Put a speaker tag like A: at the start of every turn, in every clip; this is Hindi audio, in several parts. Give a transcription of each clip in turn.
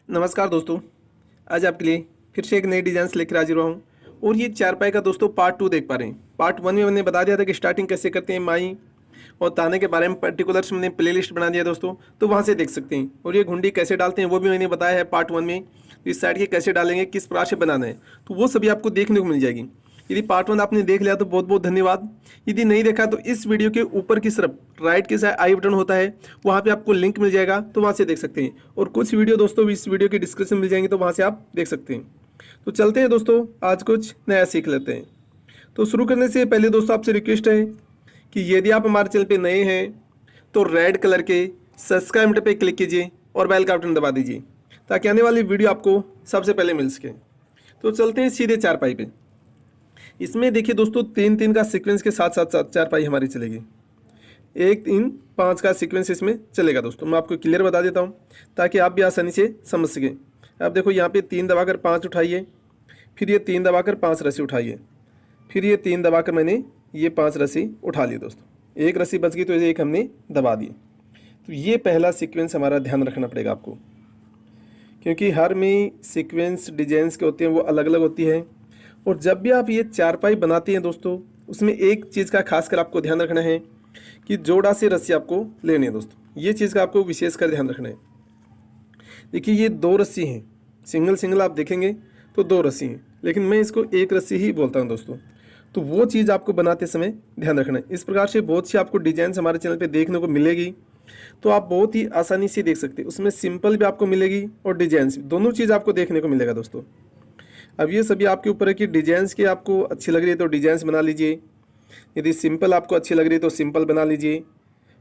A: नमस्कार दोस्तों। आज आपके लिए फिर से एक नई डिजाइन लेकर हाजिर हुआ हूँ और ये चारपाई का दोस्तों पार्ट 2 देख पा रहे हैं। पार्ट 1 में मैंने बता दिया था कि स्टार्टिंग कैसे करते हैं, माई और ताने के बारे में पर्टिकुलर्स मैंने प्लेलिस्ट बना दिया दोस्तों, तो वहाँ से देख सकते हैं। और ये घुंडी कैसे डालते हैं वो भी मैंने बताया है पार्ट 1 में। इस साइड के कैसे डालेंगे, किस प्रकार से बनाना है, तो वो सभी आपको देखने को मिल जाएगी। यदि पार्ट 1 आपने देख लिया तो बहुत बहुत धन्यवाद। यदि नहीं देखा तो इस वीडियो के ऊपर की तरफ राइट की साइड आई बटन होता है, वहाँ पे आपको लिंक मिल जाएगा, तो वहाँ से देख सकते हैं। और कुछ वीडियो दोस्तों इस वीडियो के डिस्क्रिप्शन मिल जाएंगे, तो वहाँ से आप देख सकते हैं। तो चलते हैं दोस्तों, आज कुछ नया सीख लेते हैं। तो शुरू करने से पहले दोस्तों आपसे रिक्वेस्ट है कि यदि आप हमारे चैनल पे नए हैं तो रेड कलर के सब्सक्राइब बटन पे क्लिक कीजिए और बेल का बटन दबा दीजिए, ताकि आने वाली वीडियो आपको सबसे पहले मिल सके। तो चलते हैं सीधे चारपाई पे। इसमें देखिए दोस्तों, 3-3 का सीक्वेंस के साथ साथ चारपाई हमारी चलेगी। 1-3-5 का सीक्वेंस इसमें चलेगा दोस्तों। मैं आपको क्लियर बता देता हूँ ताकि आप भी आसानी से समझ सकें। आप देखो यहाँ पे 3 दबाकर 5 उठाइए, फिर ये 3 दबाकर 5 रस्सी उठाइए, फिर ये 3 दबाकर मैंने ये 5 रस्सी उठा ली दोस्तों। एक रस्सी बच गई तो ये एक हमने दबा दी। तो ये पहला सीक्वेंस हमारा ध्यान रखना पड़ेगा आपको, क्योंकि हर में सीक्वेंस डिजाइंस के होते हैं वो अलग अलग होती है। और जब भी आप ये चारपाई बनाते हैं दोस्तों, उसमें एक चीज़ का खासकर आपको ध्यान रखना है कि जोड़ा से रस्सी आपको लेनी है दोस्तों। ये चीज़ का आपको विशेष कर ध्यान रखना है। देखिए ये 2 रस्सी हैं, सिंगल सिंगल आप देखेंगे तो 2 रस्सी हैं, लेकिन मैं इसको एक रस्सी ही बोलता हूँ दोस्तों। तो वो चीज़ आपको बनाते समय ध्यान रखना है। इस प्रकार से बहुत सी आपको डिजाइन हमारे चैनल पर देखने को मिलेगी, तो आप बहुत ही आसानी से देख सकते हैं। उसमें सिंपल भी आपको मिलेगी और डिजाइन भी, दोनों चीज़ आपको देखने को मिलेगा दोस्तों। अब ये सभी आपके ऊपर है कि डिजाइंस की आपको अच्छी लग रही है तो डिजाइंस बना लीजिए, यदि सिंपल आपको अच्छी लग रही है तो सिंपल बना लीजिए।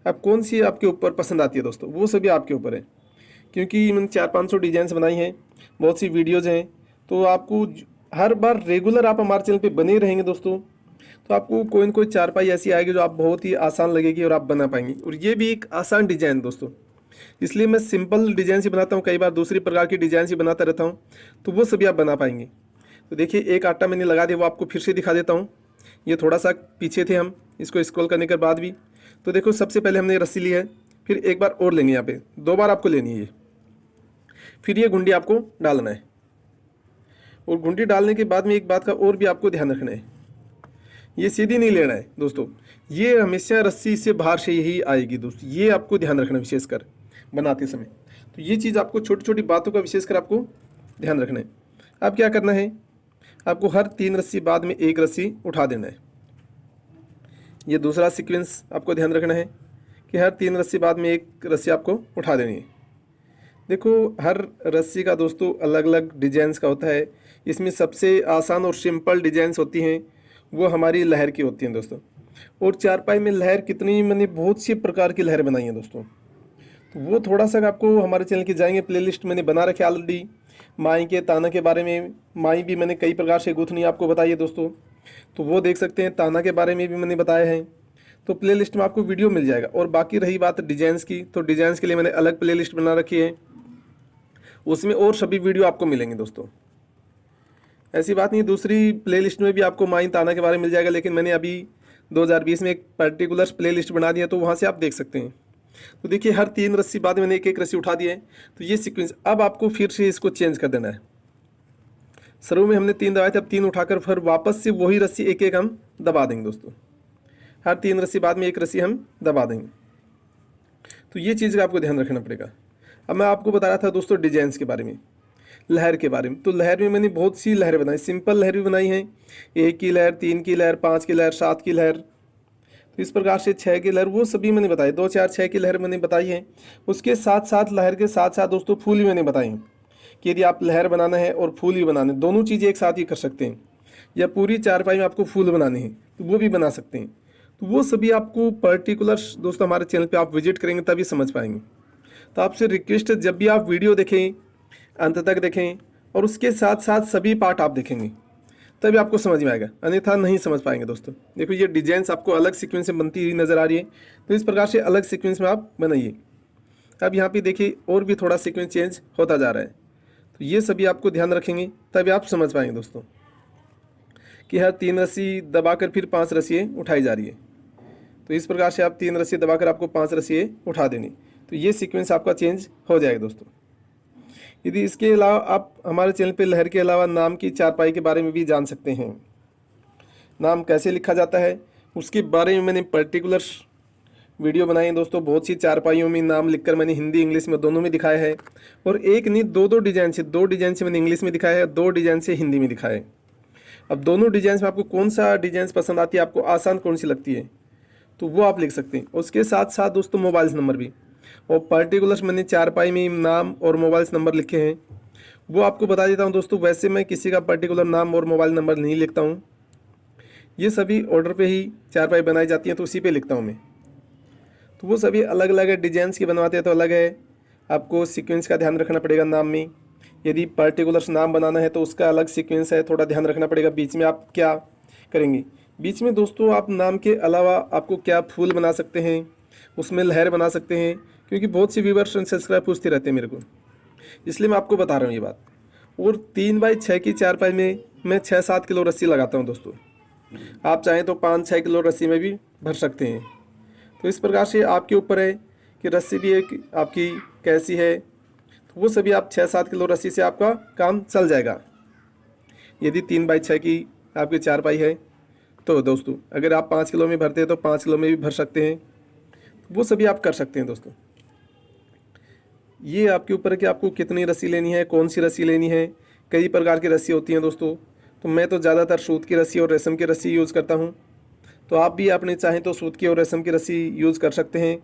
A: अब कौन सी आपके ऊपर पसंद आती है दोस्तों, वो सभी आपके ऊपर है। क्योंकि मैंने 400-500 डिजाइंस बनाई हैं, बहुत सी वीडियोज़ हैं, तो आपको हर बार रेगुलर आप हमारे चैनल पर बने रहेंगे दोस्तों, तो आपको कोई ना कोई चारपाई ऐसी आएगी जो आप बहुत ही आसान लगेगी और आप बना पाएंगे। और ये भी एक आसान डिजाइन दोस्तों, इसलिए मैं सिंपल डिजाइन से बनाता हूँ, कई बार दूसरी प्रकार की डिजाइन से बनाता रहता हूँ, तो वो सभी आप बना पाएंगे। तो देखिए एक आटा मैंने लगा दिया, वो आपको फिर से दिखा देता हूँ। ये थोड़ा सा पीछे थे हम, इसको स्क्रॉल करने के बाद भी। तो देखो सबसे पहले हमने रस्सी ली है, फिर एक बार और लेंगे, यहाँ पे 2 बार आपको लेनी है ये। फिर ये गुंडी आपको डालना है, और गुंडी डालने के बाद में एक बात का और भी आपको ध्यान रखना है, ये सीधी नहीं लेना है दोस्तों, ये हमेशा रस्सी से बाहर से यही आएगी दोस्तों। ये आपको ध्यान रखना विशेषकर बनाते समय। तो ये चीज़ आपको छोटी छोटी बातों का विशेषकर आपको ध्यान रखना है। अब क्या करना है, आपको हर 3 रस्सी बाद में एक रस्सी उठा देना है। ये दूसरा सीक्वेंस आपको ध्यान रखना है कि हर 3 रस्सी बाद में एक रस्सी आपको उठा देनी है। देखो हर रस्सी का दोस्तों अलग अलग डिजाइंस का होता है। इसमें सबसे आसान और सिंपल डिजाइंस होती हैं वो हमारी लहर की होती हैं दोस्तों। और चारपाई में लहर कितनी, मैंने बहुत सी प्रकार की लहर बनाई है दोस्तों। तो वो थोड़ा सा आपको हमारे चैनल की जाएंगे, प्लेलिस्ट मैंने बना रखे ऑलरेडी। माई के ताना के बारे में, माई भी मैंने कई प्रकार से गूंथनी आपको बताई है दोस्तों, तो वो देख सकते हैं। ताना के बारे में भी मैंने बताया है, तो प्लेलिस्ट में आपको वीडियो मिल जाएगा। और बाकी रही बात डिजाइंस की, तो डिजाइंस के लिए मैंने अलग प्लेलिस्ट बना रखी है, उसमें और सभी वीडियो आपको मिलेंगे दोस्तों। ऐसी बात नहीं, दूसरी प्लेलिस्ट में भी आपको माई ताना के बारे में मिल जाएगा, लेकिन मैंने अभी 2020 में एक पर्टिकुलर प्लेलिस्ट बना दिया, तो वहाँ से आप देख सकते हैं। तो देखिए हर 3 रस्सी बाद मैंने एक एक रस्सी उठा दी है, तो ये सीक्वेंस अब आपको फिर से इसको चेंज कर देना है। शुरू में हमने 3 दबाए थे, अब 3 उठाकर फिर वापस से वही रस्सी एक एक हम दबा देंगे दोस्तों। हर 3 रस्सी बाद में एक रस्सी हम दबा देंगे। तो ये चीज़ का आपको ध्यान रखना पड़ेगा। अब मैं आपको बता रहा था दोस्तों डिजाइंस के बारे में, लहर के बारे में। तो लहर में मैंने बहुत सी लहरें बनाई, सिंपल लहर भी बनाई हैं, 1 की लहर, 3 की लहर, 5 की लहर, 7 की लहर, तो इस प्रकार से 6 की लहर, वो सभी मैंने बताई। 2, 4, 6 की लहर मैंने बताई है। उसके साथ साथ लहर के साथ साथ दोस्तों फूल भी मैंने बताई हैं कि यदि आप लहर बनाना है और फूल भी बनाना है, दोनों चीज़ें एक साथ ही कर सकते हैं। या पूरी चारपाई में आपको फूल बनाने हैं तो वो भी बना सकते हैं। तो वो सभी आपको पर्टिकुलर दोस्तों हमारे चैनल पर आप विजिट करेंगे तभी समझ पाएंगे। तो आपसे रिक्वेस्ट है, जब भी आप वीडियो देखें अंत तक देखें, और उसके साथ साथ सभी पार्ट आप देखेंगे तभी आपको समझ में आएगा, अन्यथा नहीं समझ पाएंगे दोस्तों। देखो ये डिजाइंस आपको अलग सीक्वेंस में बनती हुई नज़र आ रही है, तो इस प्रकार से अलग सीक्वेंस में आप बनाइए। अब यहाँ पे देखिए और भी थोड़ा सीक्वेंस चेंज होता जा रहा है, तो ये सभी आपको ध्यान रखेंगे तभी आप समझ पाएंगे दोस्तों कि हर 3 रस्सी दबाकर फिर 5 रस्सियाँ उठाई जा रही है। तो इस प्रकार से आप 3 रस्सी दबाकर आपको 5 रस्सियाँ उठा देनी, तो ये सीक्वेंस आपका चेंज हो जाएगा दोस्तों। यदि इसके अलावा आप हमारे चैनल पे लहर के अलावा नाम की चारपाई के बारे में भी जान सकते हैं। नाम कैसे लिखा जाता है उसके बारे में मैंने पर्टिकुलर वीडियो बनाई है दोस्तों। बहुत सी चारपाइयों में नाम लिखकर मैंने हिंदी इंग्लिश में दोनों में दिखाया है, और एक नहीं दो डिजाइन से मैंने इंग्लिश में दिखाया है, 2 डिजाइन से हिंदी में दिखाया है। अब दोनों डिजाइन में आपको कौन सा डिजाइन पसंद आती है, आपको आसान कौन सी लगती है, तो वो आप लिख सकते हैं। उसके साथ साथ दोस्तों मोबाइल नंबर भी, और पर्टिकुलर मैंने चारपाई में नाम और मोबाइल नंबर लिखे हैं, वो आपको बता देता हूँ दोस्तों। वैसे मैं किसी का पर्टिकुलर नाम और मोबाइल नंबर नहीं लिखता हूँ, ये सभी ऑर्डर पे ही चारपाई बनाई जाती हैं तो उसी पे लिखता हूँ मैं। तो वो सभी अलग अलग है, डिजाइंस की बनवाते हैं तो अलग है, आपको सीक्वेंस का ध्यान रखना पड़ेगा नाम में। यदि पर्टिकुलर नाम बनाना है तो उसका अलग सीक्वेंस है, थोड़ा ध्यान रखना पड़ेगा। बीच में आप क्या करेंगे, बीच में दोस्तों आप नाम के अलावा आपको क्या फूल बना सकते हैं, उसमें लहर बना सकते हैं, क्योंकि बहुत सी व्यूवर्स एंड सब्सक्राइब पूछते रहते हैं मेरे को, इसलिए मैं आपको बता रहा हूँ ये बात। और 3x6 की चारपाई में मैं 6-7 किलो रस्सी लगाता हूँ दोस्तों। आप चाहें तो 5-6 किलो रस्सी में भी भर सकते हैं। तो इस प्रकार से आपके ऊपर है कि रस्सी भी एक आपकी कैसी है, तो वो सभी आप 6-7 किलो रस्सी से आपका काम चल जाएगा। यदि 3x6 की आपकी चारपाई है तो दोस्तों अगर आप 5 किलो में भरते हैं तो 5 किलो में भी भर सकते हैं, वो सभी आप कर सकते हैं दोस्तों। ये आपके ऊपर है कि आपको कितनी रस्सी लेनी है, कौन सी रस्सी लेनी है। कई प्रकार की रस्सी होती हैं दोस्तों, तो मैं तो ज़्यादातर सूत की रस्सी और रेशम की रस्सी यूज़ करता हूँ। तो आप भी अपने चाहें तो सूत की और रेशम की रस्सी यूज़ कर सकते हैं,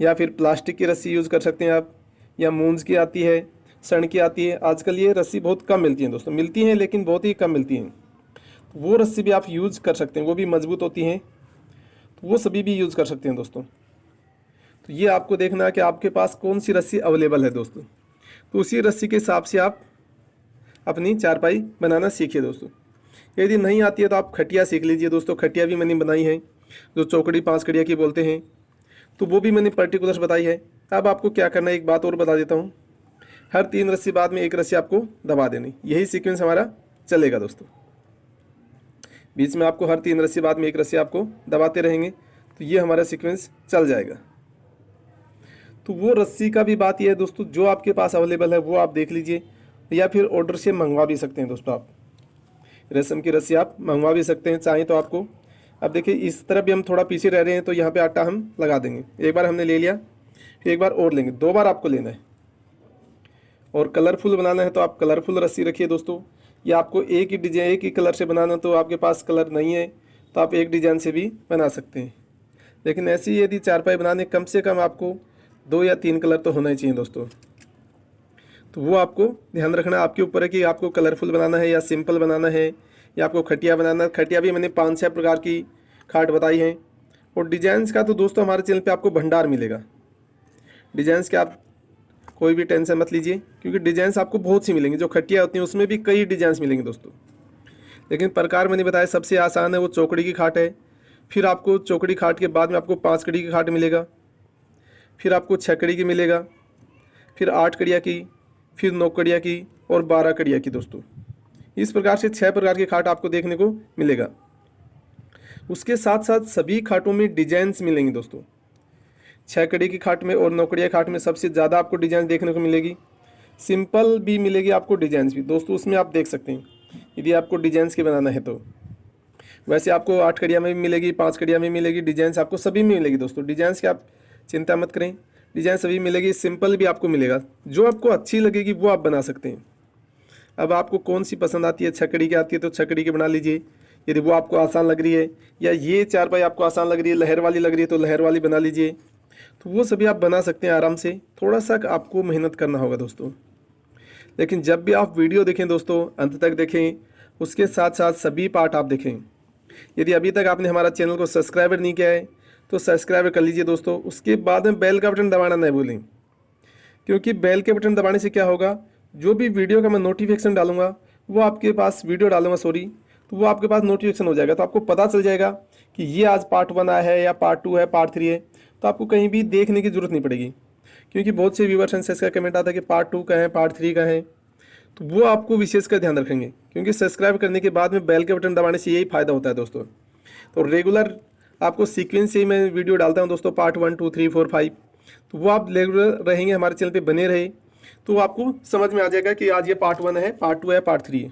A: या फिर प्लास्टिक की रस्सी यूज़ कर सकते हैं आप, या मूंज की आती है, सण की आती है। आजकल ये रस्सी बहुत कम मिलती हैं दोस्तों, मिलती हैं लेकिन बहुत ही कम मिलती हैं। तो वो रस्सी भी आप यूज़ कर सकते हैं, वो भी मजबूत होती हैं, तो वो सभी भी यूज़ कर सकते हैं दोस्तों। तो ये आपको देखना है कि आपके पास कौन सी रस्सी अवेलेबल है दोस्तों, तो उसी रस्सी के हिसाब से आप अपनी चारपाई बनाना सीखिए दोस्तों। यदि नहीं आती है तो आप खटिया सीख लीजिए दोस्तों। खटिया भी मैंने बनाई है, जो चौकड़ी 5 कड़िया की बोलते हैं, तो वो भी मैंने पर्टिकुलर बताई है। अब आपको क्या करना है, एक बात और बता देता हूँ, हर 3 रस्सी बाद में 1 रस्सी आपको दबा देनी, यही सीक्वेंस हमारा चलेगा दोस्तों। बीच में आपको हर 3 रस्सी बाद में 1 रस्सी आपको दबाते रहेंगे, तो ये हमारा सीक्वेंस चल जाएगा। तो वो रस्सी का भी बात यह है दोस्तों, जो आपके पास अवेलेबल है वो आप देख लीजिए, या फिर ऑर्डर से मंगवा भी सकते हैं दोस्तों। आप रेशम की रस्सी आप मंगवा भी सकते हैं चाहें तो आपको। अब देखिए इस तरफ भी हम थोड़ा पीछे रह रहे हैं, तो यहाँ पे आटा हम लगा देंगे। एक बार हमने ले लिया, फिर एक बार और लेंगे, 2 बार आपको लेना है। और कलरफुल बनाना है तो आप कलरफुल रस्सी रखिए दोस्तों, या आपको एक ही डिजाइन एक ही कलर से बनाना, तो आपके पास कलर नहीं है तो आप एक डिजाइन से भी बना सकते हैं। लेकिन ऐसी यदि चारपाई बनाने कम से कम आपको 2 या 3 कलर तो होना ही चाहिए दोस्तों। तो वो आपको ध्यान रखना, आपके ऊपर है कि आपको कलरफुल बनाना है या सिंपल बनाना है, या आपको खटिया बनाना है। खटिया भी मैंने 5-6 प्रकार की खाट बताई हैं। और डिजाइंस का तो दोस्तों हमारे चैनल पे आपको भंडार मिलेगा। डिजाइंस के आप कोई भी टेंशन मत लीजिए, क्योंकि डिजाइंस आपको बहुत सी मिलेंगी। जो खटिया होती हैं उसमें भी कई डिजाइंस मिलेंगे दोस्तों, लेकिन प्रकार मैंने बताया सबसे आसान है वो चौकड़ी की खाट है। फिर आपको चौकड़ी खाट के बाद में आपको 5 कड़ी की खाट मिलेगा, फिर आपको 6 कड़ी की मिलेगा, फिर 8 कड़िया की, फिर 9 कड़िया की और 12 कड़िया की दोस्तों। इस प्रकार से 6 प्रकार की खाट आपको देखने को मिलेगा। उसके साथ साथ सभी खाटों में डिजाइंस मिलेंगे दोस्तों। 6 कड़ी की खाट में और 9 कड़िया खाट में सबसे ज़्यादा आपको डिजाइन देखने को मिलेगी। सिंपल भी मिलेगी आपको डिजाइंस भी दोस्तों, उसमें आप देख सकते हैं यदि आपको डिजाइंस के बनाना है तो। वैसे आपको 8 कड़िया में भी मिलेगी, 5 कड़िया में मिलेगी, डिजाइंस आपको सभी में मिलेगी दोस्तों। डिजाइंस की आप चिंता मत करें, डिजाइन सभी मिलेगी, सिंपल भी आपको मिलेगा। जो आपको अच्छी लगेगी वो आप बना सकते हैं। अब आपको कौन सी पसंद आती है, 6 कड़ी की आती है तो 6 कड़ी की बना लीजिए, यदि वो आपको आसान लग रही है, या ये चारपाई आपको आसान लग रही है, लहर वाली लग रही है तो लहर वाली बना लीजिए। तो वो सभी आप बना सकते हैं आराम से, थोड़ा सा आपको मेहनत करना होगा दोस्तों। लेकिन जब भी आप वीडियो देखें दोस्तों, अंत तक देखें, उसके साथ साथ सभी पार्ट आप देखें। यदि अभी तक आपने हमारा चैनल को सब्सक्राइबर नहीं किया है तो सब्सक्राइब कर लीजिए दोस्तों। उसके बाद में बेल का बटन दबाना नहीं भूलें, क्योंकि बेल के बटन दबाने से क्या होगा, जो भी वीडियो का मैं नोटिफिकेशन डालूंगा वो आपके पास, वीडियो डालूंगा सॉरी, तो वो आपके पास नोटिफिकेशन हो जाएगा। तो आपको पता चल जाएगा कि ये आज पार्ट 1 आया है या पार्ट 2 है, पार्ट 3 है। तो आपको कहीं भी देखने की जरूरत नहीं पड़ेगी, क्योंकि बहुत से व्यूअर्स हैं का कमेंट आता है कि पार्ट 2 का है, पार्ट 3 का है। तो वो आपको विशेषकर ध्यान रखेंगे, क्योंकि सब्सक्राइब करने के बाद में बेल के बटन दबाने से यही फ़ायदा होता है दोस्तों। तो रेगुलर आपको सीक्वेंस से ही मैं वीडियो डालता हूं दोस्तों, पार्ट 1, 2, 3, 4, 5। तो वो आप रेगुलर रहेंगे, हमारे चैनल पे बने रहे, तो आपको समझ में आ जाएगा कि आज ये पार्ट 1 है, पार्ट 2 है, पार्ट 3 है।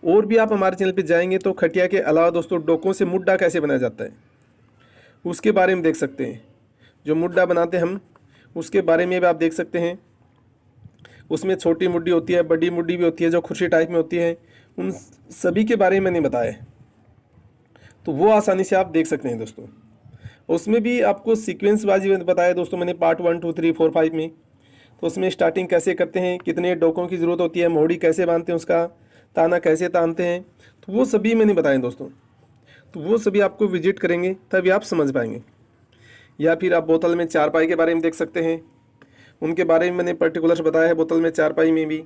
A: और भी आप हमारे चैनल पे जाएंगे तो खटिया के अलावा दोस्तों डोकों से मुड्डा कैसे बनाया जाता है उसके बारे में देख सकते हैं। जो मुड्डा बनाते हैं हम, उसके बारे में भी आप देख सकते हैं। उसमें छोटी मुड्डी होती है, बड़ी मुड्डी भी होती है जो खुर्शी टाइप में होती है, उन सभी के बारे में मैंने बताया है, तो वो आसानी से आप देख सकते हैं दोस्तों। उसमें भी आपको सीक्वेंस बाजी बताया दोस्तों मैंने पार्ट 1 2 3 4 5 में। तो उसमें स्टार्टिंग कैसे करते हैं, कितने डोकों की ज़रूरत होती है, मोड़ी कैसे बांधते हैं, उसका ताना कैसे तानते हैं, तो वो सभी मैंने बताए दोस्तों। तो वो सभी आपको विजिट करेंगे तभी आप समझ पाएंगे। या फिर आप बोतल में चारपाई के बारे में देख सकते हैं, उनके बारे में मैंने पर्टिकुलर्स बताया है बोतल में चारपाई में भी।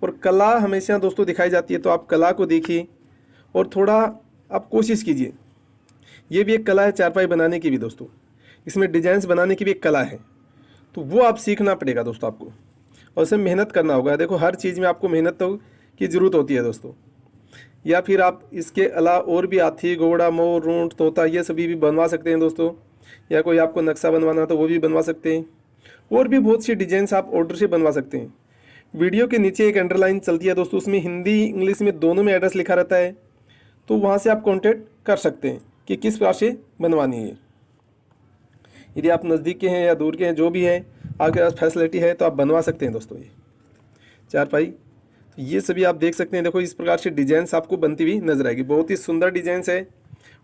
A: और कला हमेशा दोस्तों दिखाई जाती है, तो आप कला को देखिए और थोड़ा आप कोशिश कीजिए। ये भी एक कला है चारपाई बनाने की भी दोस्तों, इसमें डिजाइंस बनाने की भी एक कला है, तो वो आप सीखना पड़ेगा दोस्तों आपको, और उसमें मेहनत करना होगा। देखो हर चीज़ में आपको मेहनत तो की ज़रूरत होती है दोस्तों। या फिर आप इसके अलावा और भी हाथी, घोड़ा, मोर, ऊंट, तोता ये सभी भी बनवा सकते हैं दोस्तों। या कोई आपको नक्शा बनवाना तो वो भी बनवा सकते हैं। और भी बहुत सी डिजाइंस आप ऑर्डर से बनवा सकते हैं। वीडियो के नीचे एक अंडरलाइन चलती है दोस्तों, उसमें हिंदी इंग्लिश में दोनों में एड्रेस लिखा रहता है, तो वहाँ से आप कॉन्टेक्ट कर सकते हैं कि किस प्रकार से बनवानी है। यदि आप नज़दीक के हैं या दूर के हैं, जो भी है आपके पास फैसिलिटी है तो आप बनवा सकते हैं दोस्तों। ये चारपाई तो ये सभी आप देख सकते हैं। देखो इस प्रकार से डिजाइंस आपको बनती हुई नजर आएगी। बहुत ही सुंदर डिजाइंस है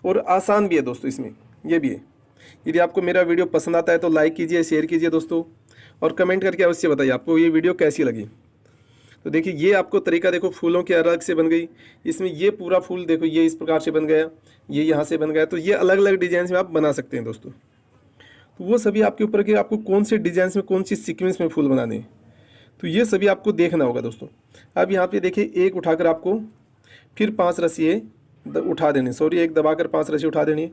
A: और आसान भी है दोस्तों, इसमें ये भी है। यदि आपको मेरा वीडियो पसंद आता है तो लाइक कीजिए, शेयर कीजिए दोस्तों, और कमेंट करके अवश्य बताइए आपको ये वीडियो कैसी लगी। तो देखिए ये आपको तरीका देखो, फूलों के अलग से बन गई। इसमें ये पूरा फूल देखो ये इस प्रकार से बन गया, ये यहाँ से बन गया। तो ये अलग अलग डिजाइन में आप बना सकते हैं दोस्तों। तो वो सभी आपके ऊपर कि आपको कौन से डिजाइन में कौन सी सीक्वेंस में फूल बनाने हैं, तो ये सभी आपको देखना होगा दोस्तों। अब यहाँ पे देखिए एक उठाकर आपको फिर 5 रस्सी उठा देनी, सॉरी एक दबाकर 5 रस्सी उठा देनी है।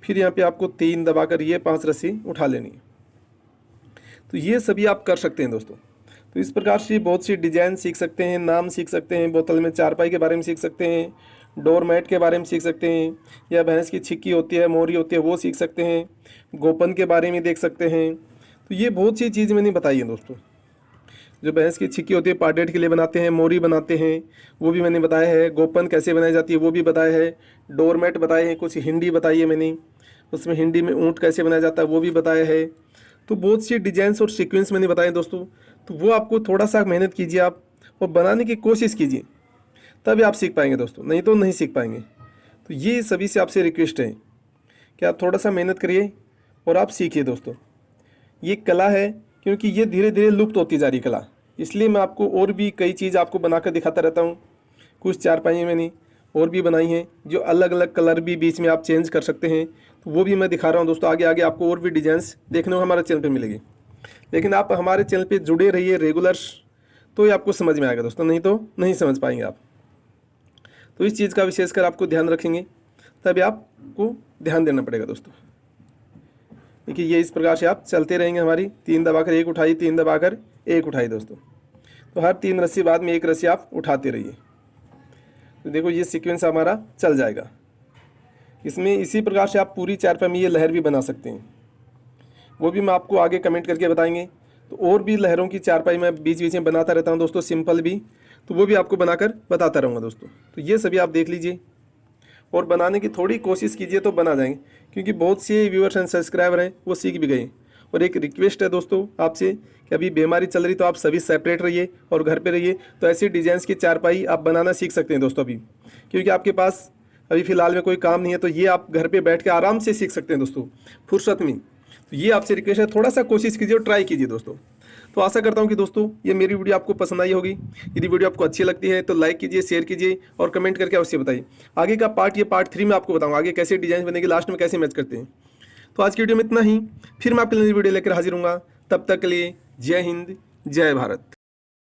A: फिर यहाँ पे आपको 3 दबाकर ये 5 रस्सी उठा लेनी है। तो ये सभी आप कर सकते हैं दोस्तों। तो इस प्रकार से बहुत सी डिजाइन सीख सकते हैं, नाम सीख सकते हैं, बोतल में चारपाई के बारे में सीख सकते हैं, डोरमैट के बारे में सीख सकते हैं, या भैंस की छिक्की होती है, मोरी होती है, वो सीख सकते हैं, गोपन के बारे में देख सकते हैं। तो ये बहुत सी चीज़ मैंने बताई है दोस्तों। जो भैंस की छिक्की होती है पार्टेट के लिए बनाते हैं, मोरी बनाते हैं, वो भी मैंने बताया है। गोपन कैसे बनाई जाती है वो भी बताया है। डोरमैट बताए हैं, कुछ हिंदी बताई है मैंने, उसमें हिंदी में ऊँट कैसे बनाया जाता है वो भी बताया है। तो बहुत सी डिजाइंस और सीक्वेंस मैंने बताए दोस्तों। तो वो आपको थोड़ा सा मेहनत कीजिए आप, और बनाने की कोशिश कीजिए, तभी आप सीख पाएंगे दोस्तों, नहीं तो नहीं सीख पाएंगे। तो ये सभी से आपसे रिक्वेस्ट है कि आप थोड़ा सा मेहनत करिए और आप सीखिए दोस्तों। ये कला है, क्योंकि ये धीरे धीरे लुप्त होती जा रही कला, इसलिए मैं आपको और भी कई चीज़ आपको बनाकर दिखाता रहता हूँ। कुछ चारपाई मैंने और भी बनाई हैं जो अलग अलग कलर भी बीच में आप चेंज कर सकते हैं, तो वो भी मैं दिखा रहा हूँ दोस्तों। आगे आगे आपको और भी डिजाइंस देखने को हमारे चैनल पे मिलेगी, लेकिन आप हमारे चैनल पे जुड़े रहिए रेगुलर, तो ये आपको समझ में आएगा दोस्तों, नहीं तो नहीं समझ पाएंगे आप। तो इस चीज़ का विशेषकर आपको ध्यान रखेंगे, तभी आपको ध्यान देना पड़ेगा दोस्तों। देखिए ये इस प्रकार से आप चलते रहेंगे। हमारी 3 दबाकर 1 उठाई, 3 दबाकर 1 उठाई दोस्तों। तो हर 3 रस्सी बाद में 1 रस्सी आप उठाते रहिए। तो देखो ये सीक्वेंस हमारा चल जाएगा। इसमें इसी प्रकार से आप पूरी चारपाई में ये लहर भी बना सकते हैं, वो भी मैं आपको आगे कमेंट करके बताएंगे। तो और भी लहरों की चारपाई मैं बीच बीच में बनाता रहता हूँ दोस्तों, सिंपल भी, तो वो भी आपको बनाकर बताता रहूँगा दोस्तों। तो ये सभी आप देख लीजिए और बनाने की थोड़ी कोशिश कीजिए तो बना जाएंगे, क्योंकि बहुत से व्यूअर्स एंड सब्सक्राइबर हैं वो सीख भी गए। और एक रिक्वेस्ट है दोस्तों आपसे कि अभी बीमारी चल रही तो आप सभी सेपरेट रहिए और घर पे रहिए, तो ऐसी डिजाइंस की चारपाई आप बनाना सीख सकते हैं दोस्तों अभी, क्योंकि आपके पास अभी फ़िलहाल में कोई काम नहीं है, तो ये आप घर पे बैठ के आराम से सीख सकते हैं दोस्तों फुर्सत में। तो ये आपसे रिक्वेस्ट है, थोड़ा सा कोशिश कीजिए और ट्राई कीजिए दोस्तों। तो आशा करता हूँ कि दोस्तों ये मेरी वीडियो आपको पसंद आई होगी। यदि वीडियो आपको अच्छी लगती है तो लाइक कीजिए, शेयर कीजिए और कमेंट करके अवश्य बताइए। आगे का पार्ट, ये पार्ट 3 में आपको बताऊँगा आगे कैसे डिजाइन बनेगी, लास्ट में कैसे मैच करते हैं। तो आज की वीडियो में इतना ही, फिर मैं आपके लिए वीडियो लेकर हाजिर हूँगा। तब तक के लिए जय हिंद, जय भारत।